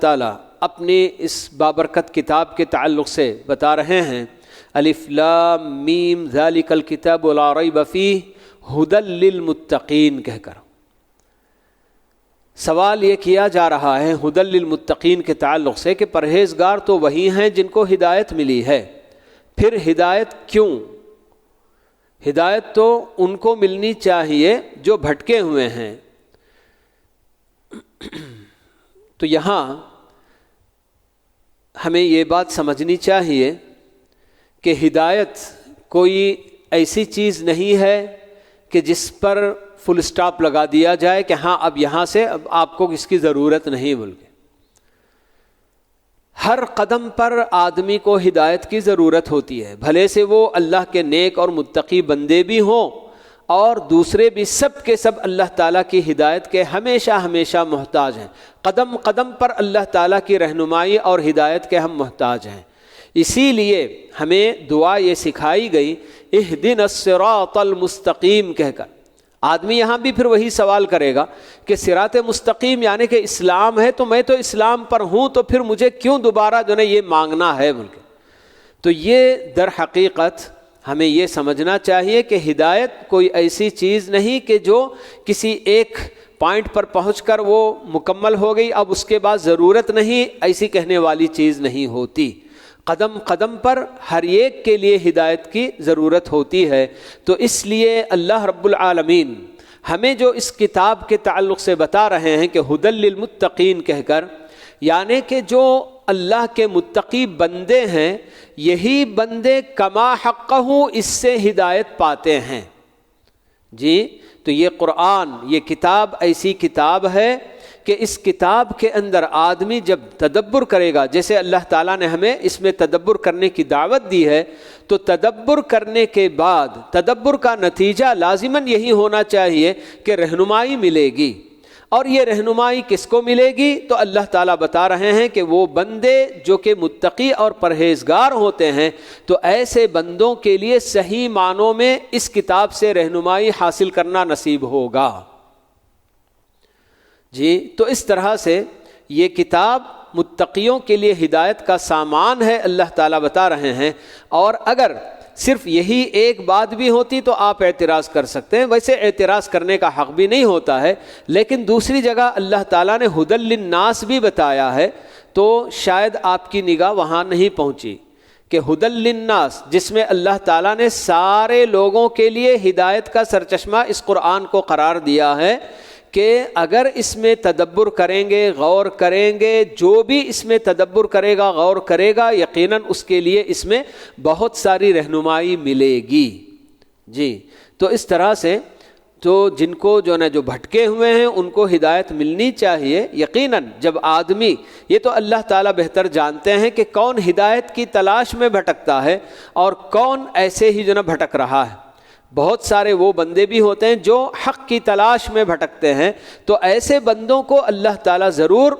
تعالیٰ اپنی اس بابرکت کتاب کے تعلق سے بتا رہے ہیں الف لام میم ذالک الکتاب لا ریب فیہ ھدی للمتقین کہہ کر سوال یہ کیا جا رہا ہے ھدی للمتقین کے تعلق سے کہ پرہیزگار تو وہی ہیں جن کو ہدایت ملی ہے، پھر ہدایت کیوں؟ ہدایت تو ان کو ملنی چاہیے جو بھٹکے ہوئے ہیں۔ تو یہاں ہمیں یہ بات سمجھنی چاہیے کہ ہدایت کوئی ایسی چیز نہیں ہے کہ جس پر فل سٹاپ لگا دیا جائے کہ ہاں اب یہاں سے اب آپ کو اس کی ضرورت نہیں، بلکہ ہر قدم پر آدمی کو ہدایت کی ضرورت ہوتی ہے، بھلے سے وہ اللہ کے نیک اور متقی بندے بھی ہوں اور دوسرے بھی، سب کے سب اللہ تعالیٰ کی ہدایت کے ہمیشہ ہمیشہ محتاج ہیں۔ قدم قدم پر اللہ تعالیٰ کی رہنمائی اور ہدایت کے ہم محتاج ہیں۔ اسی لیے ہمیں دعا یہ سکھائی گئی اہدنا الصراط المستقیم کہہ کر۔ آدمی یہاں بھی پھر وہی سوال کرے گا کہ صراط مستقیم یعنی کہ اسلام ہے، تو میں تو اسلام پر ہوں، تو پھر مجھے کیوں دوبارہ جو ہے یہ مانگنا ہے بلکہ؟ تو یہ در حقیقت ہمیں یہ سمجھنا چاہیے کہ ہدایت کوئی ایسی چیز نہیں کہ جو کسی ایک پوائنٹ پر پہنچ کر وہ مکمل ہو گئی، اب اس کے بعد ضرورت نہیں، ایسی کہنے والی چیز نہیں ہوتی۔ قدم قدم پر ہر ایک کے لیے ہدایت کی ضرورت ہوتی ہے۔ تو اس لیے اللہ رب العالمین ہمیں جو اس کتاب کے تعلق سے بتا رہے ہیں کہ ھدی للمتقین کہہ کر، یعنی کہ جو اللہ کے متقی بندے ہیں یہی بندے کما حقہ اس سے ہدایت پاتے ہیں۔ جی تو یہ قرآن، یہ کتاب ایسی کتاب ہے کہ اس کتاب کے اندر آدمی جب تدبر کرے گا، جیسے اللہ تعالیٰ نے ہمیں اس میں تدبر کرنے کی دعوت دی ہے، تو تدبر کرنے کے بعد تدبر کا نتیجہ لازماً یہی ہونا چاہیے کہ رہنمائی ملے گی۔ اور یہ رہنمائی کس کو ملے گی؟ تو اللہ تعالیٰ بتا رہے ہیں کہ وہ بندے جو کہ متقی اور پرہیزگار ہوتے ہیں، تو ایسے بندوں کے لیے صحیح معنوں میں اس کتاب سے رہنمائی حاصل کرنا نصیب ہوگا۔ جی تو اس طرح سے یہ کتاب متقیوں کے لیے ہدایت کا سامان ہے، اللہ تعالیٰ بتا رہے ہیں۔ اور اگر صرف یہی ایک بات بھی ہوتی تو آپ اعتراض کر سکتے ہیں، ویسے اعتراض کرنے کا حق بھی نہیں ہوتا ہے، لیکن دوسری جگہ اللہ تعالیٰ نے ھدی للناس بھی بتایا ہے، تو شاید آپ کی نگاہ وہاں نہیں پہنچی کہ ھدی للناس جس میں اللہ تعالیٰ نے سارے لوگوں کے لیے ہدایت کا سرچشمہ اس قرآن کو قرار دیا ہے کہ اگر اس میں تدبر کریں گے، غور کریں گے، جو بھی اس میں تدبر کرے گا، غور کرے گا، یقیناً اس کے لیے اس میں بہت ساری رہنمائی ملے گی۔ جی تو اس طرح سے تو جن کو جو بھٹکے ہوئے ہیں ان کو ہدایت ملنی چاہیے۔ یقیناً جب آدمی، یہ تو اللہ تعالیٰ بہتر جانتے ہیں کہ کون ہدایت کی تلاش میں بھٹکتا ہے اور کون ایسے ہی بھٹک رہا ہے۔ بہت سارے وہ بندے بھی ہوتے ہیں جو حق کی تلاش میں بھٹکتے ہیں، تو ایسے بندوں کو اللہ تعالیٰ ضرور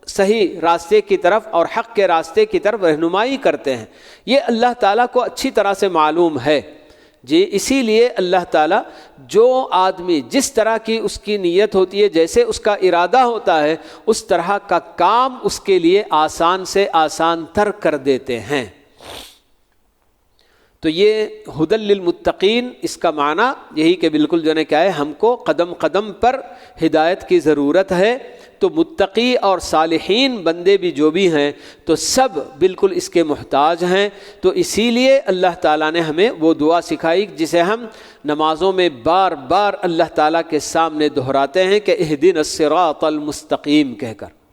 صحیح راستے کی طرف اور حق کے راستے کی طرف رہنمائی کرتے ہیں، یہ اللہ تعالیٰ کو اچھی طرح سے معلوم ہے۔ جی اسی لیے اللہ تعالیٰ جو آدمی جس طرح کی اس کی نیت ہوتی ہے، جیسے اس کا ارادہ ہوتا ہے، اس طرح کا کام اس کے لیے آسان سے آسان تر کر دیتے ہیں۔ تو یہ ھدی للمتقین اس کا معنی یہی کہ بالکل کیا ہے، ہم کو قدم قدم پر ہدایت کی ضرورت ہے۔ تو متقی اور صالحین بندے بھی جو بھی ہیں تو سب بالکل اس کے محتاج ہیں۔ تو اسی لیے اللہ تعالیٰ نے ہمیں وہ دعا سکھائی جسے ہم نمازوں میں بار بار اللہ تعالیٰ کے سامنے دہراتے ہیں کہ اہدنا الصراط المستقیم کہہ کر۔